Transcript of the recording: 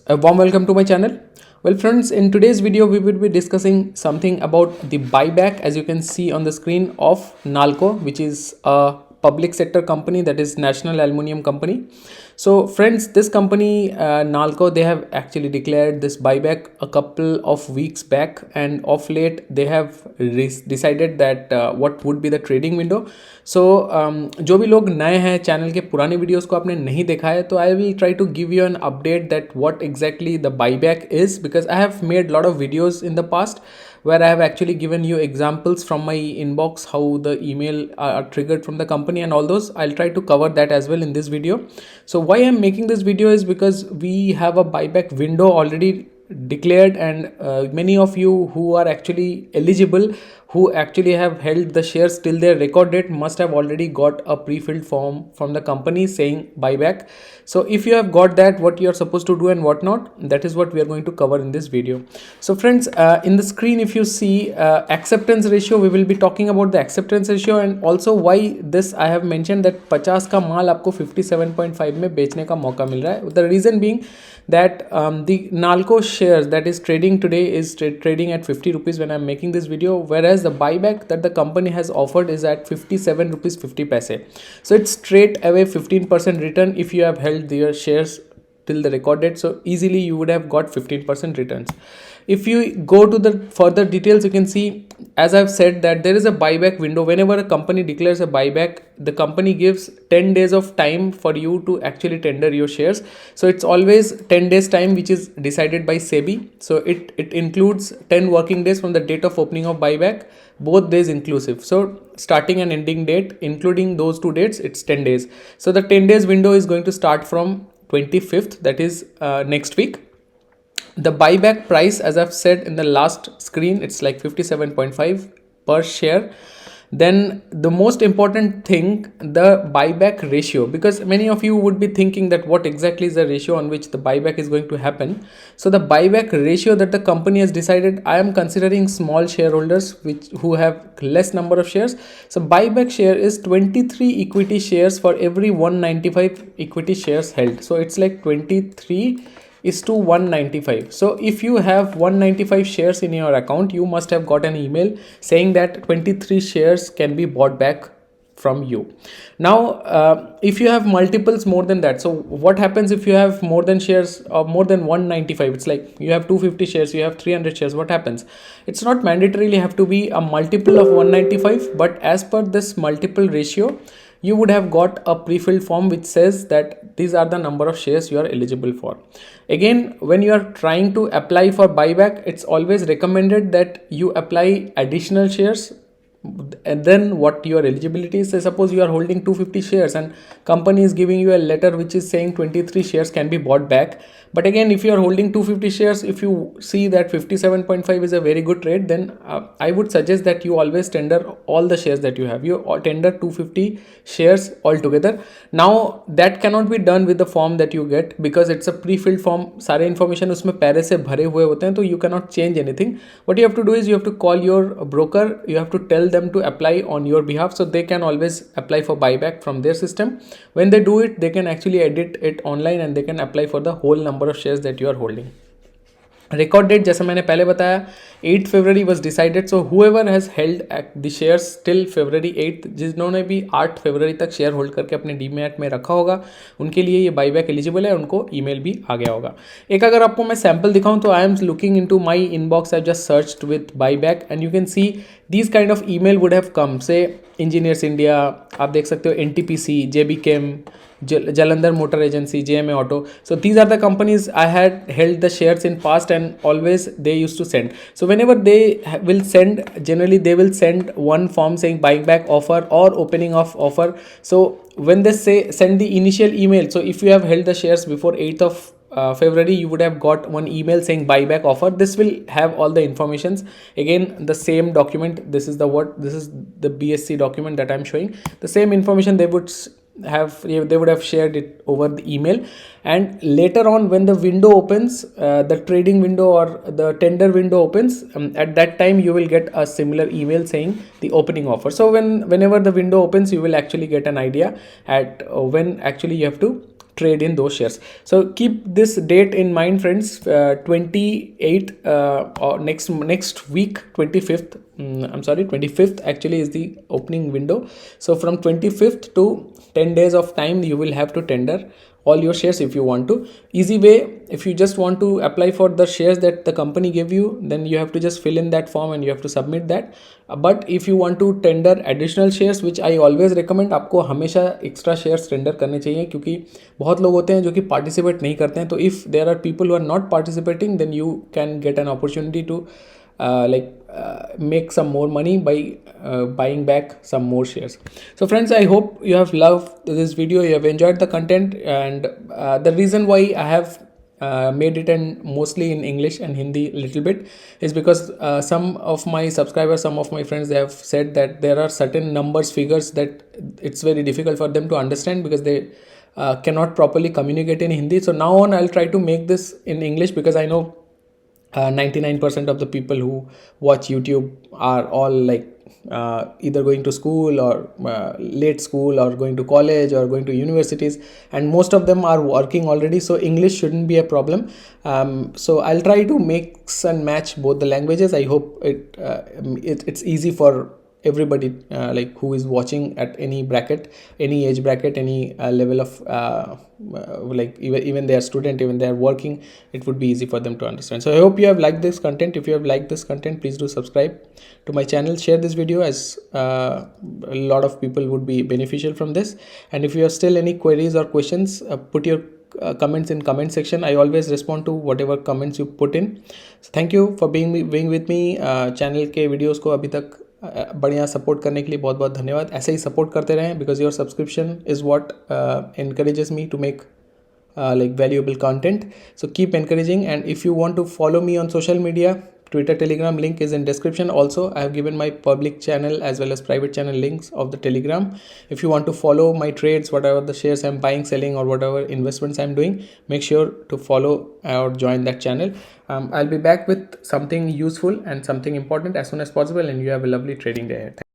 A warm welcome to my channel. Well friends, in today's video we will be discussing something about the buyback, as you can see on the screen, of Nalco, which is a public sector company, that is National Aluminium Company. So friends, this company Nalco, they have actually declared this buyback a couple of weeks back, and of late they have decided that what would be the trading window. So जो भी लोग नए हैं channel के, पुराने videos को आपने नहीं देखा है, तो I will try to give you an update that what exactly the buyback is, because I have made lot of videos in the past where I have actually given you examples from my inbox how the email are triggered from the company and all those. I'll try to cover that as well in this video. So why I'm making this video is because we have a buyback window already declared, and many of you who are actually eligible, who actually have held the shares till their record date, must have already got a pre-filled form from the company saying buyback. So if you have got that, what you are supposed to do and what not, that is what we are going to cover in this video. So friends, in the screen if you see acceptance ratio, we will be talking about the acceptance ratio and also why this I have mentioned that 50 का माल आपको 57.5 में बेचने का मौका मिल रहा है. The reason being that the Nalco shares that is trading today is trading at 50 rupees when I'm making this video, whereas the buyback that the company has offered is at 57 rupees 50 paise. So it's straight away 15% return if you have held their shares till the record date. So easily you would have got 15% returns. If you go to the further details, you can see, as I've said, that there is a buyback window. Whenever a company declares a buyback, the company gives 10 days of time for you to actually tender your shares. So it's always 10 days time, which is decided by SEBI. So it includes 10 working days from the date of opening of buyback, both days inclusive. So starting and ending date, including those two dates, it's 10 days. So the 10 days window is going to start from 25th, that is next week. The buyback price, as I've said in the last screen, it's like 57.5 per share. Then the most important thing, the buyback ratio, because many of you would be thinking that what exactly is the ratio on which the buyback is going to happen. So the buyback ratio that the company has decided, I am considering small shareholders who have less number of shares. So buyback share is 23 equity shares for every 195 equity shares held. So it's like 23 is to 195. So if you have 195 shares in your account, you must have got an email saying that 23 shares can be bought back from you. Now if you have multiples more than that, so what happens if you have more than shares or more than 195? It's like you have 250 shares, you have 300 shares. What happens? It's not mandatorily have to be a multiple of 195, but as per this multiple ratio, you would have got a pre-filled form which says that these are the number of shares you are eligible for. Again, when you are trying to apply for buyback, it's always recommended that you apply additional shares. And then what your eligibility is, say suppose you are holding 250 shares and company is giving you a letter which is saying 23 shares can be bought back. But again, if you are holding 250 shares, if you see that 57.5 is a very good rate, then I would suggest that you always tender all the shares that you have. You tender 250 shares altogether. Now that cannot be done with the form that you get, because it's a pre-filled form. सारे information उसमें पहले से भरे हुए होते हैं, तो you cannot change anything. What you have to do is you have to call your broker. You have to tell them to apply on your behalf, so they can always apply for buyback from their system. When they do it, they can actually edit it online and they can apply for the whole number of shares that you are holding. Record date, जैसा मैंने पहले बताया, 8 February was decided. So whoever has held the shares till February 8th, जिन्होंने भी 8 February तक share hold करके अपने demat में रखा होगा, उनके लिए ये बाईबैक एलिजिबल है, उनको ईमेल भी आ गया होगा. एक अगर आपको मैं सैम्पल दिखाऊं, तो I am looking into my inbox. I just searched with buyback and you can see these kind of email would have come. Say Engineers India, आप देख सकते हो, NTPC, JB Chem, Jalandhar Motor Agency, JMA Auto. So these are the companies I had held the shares in past, and always they used to send. So whenever they will send, generally they will send one form saying buying back offer or opening of offer. So when they say send the initial email, so if you have held the shares before 8th of February, you would have got one email saying buyback offer. This will have all the informations. Again, the same document. This is the BSc document that I'm showing. The same information they would have shared it over the email. And later on, when the window opens, the trading window or the tender window opens, at that time you will get a similar email saying the opening offer. So whenever the window opens, you will actually get an idea at when actually you have to trade in those shares. So keep this date in mind, friends. 28th or next week, 25th. I'm sorry, 25th actually is the opening window. So from 25th to 10 days of time, you will have to tender all your shares if you want to. Easy way, if you just want to apply for the shares that the company gave you, then you have to just fill in that form and you have to submit that. But if you want to tender additional shares, which I always recommend, आपको हमेशा extra shares tender करने चाहिए, क्योंकि बहुत लोग होते हैं जो कि पार्टिसिपेट नहीं करते हैं. तो if there are people who are not participating, then you can get an opportunity to make some more money by buying back some more shares. So friends, I hope you have loved this video, you have enjoyed the content, and the reason why I have made it and mostly in English and Hindi little bit is because some of my subscribers, some of my friends, they have said that there are certain numbers, figures that it's very difficult for them to understand because they cannot properly communicate in Hindi. So now on, I'll try to make this in English, because I know 99% of the people who watch YouTube are all like either going to school or late school or going to college or going to universities, and most of them are working already, so English shouldn't be a problem. So I'll try to mix and match both the languages. I hope it's easy for everybody like who is watching at any bracket, any age bracket, any level of like even they are student, even they are working, it would be easy for them to understand. So I hope you have liked this content. If you have liked this content, please do subscribe to my channel, share this video, as a lot of people would be beneficial from this. And if you have still any queries or questions, put your comments in comment section. I always respond to whatever comments you put in. So thank you for being with me. Channel के videos को अभी तक बढ़िया support करने के लिए बहुत बहुत धन्यवाद. ऐसे ही सपोर्ट करते रहें, because your subscription is what encourages me to make like valuable content. So keep encouraging, and if you want to follow me on social media, Twitter, Telegram, link is in description. Also, I have given my public channel as well as private channel links of the Telegram. If you want to follow my trades, whatever the shares I'm buying, selling, or whatever investments I'm doing, make sure to follow or join that channel. I'll be back with something useful and something important as soon as possible, and you have a lovely trading day ahead.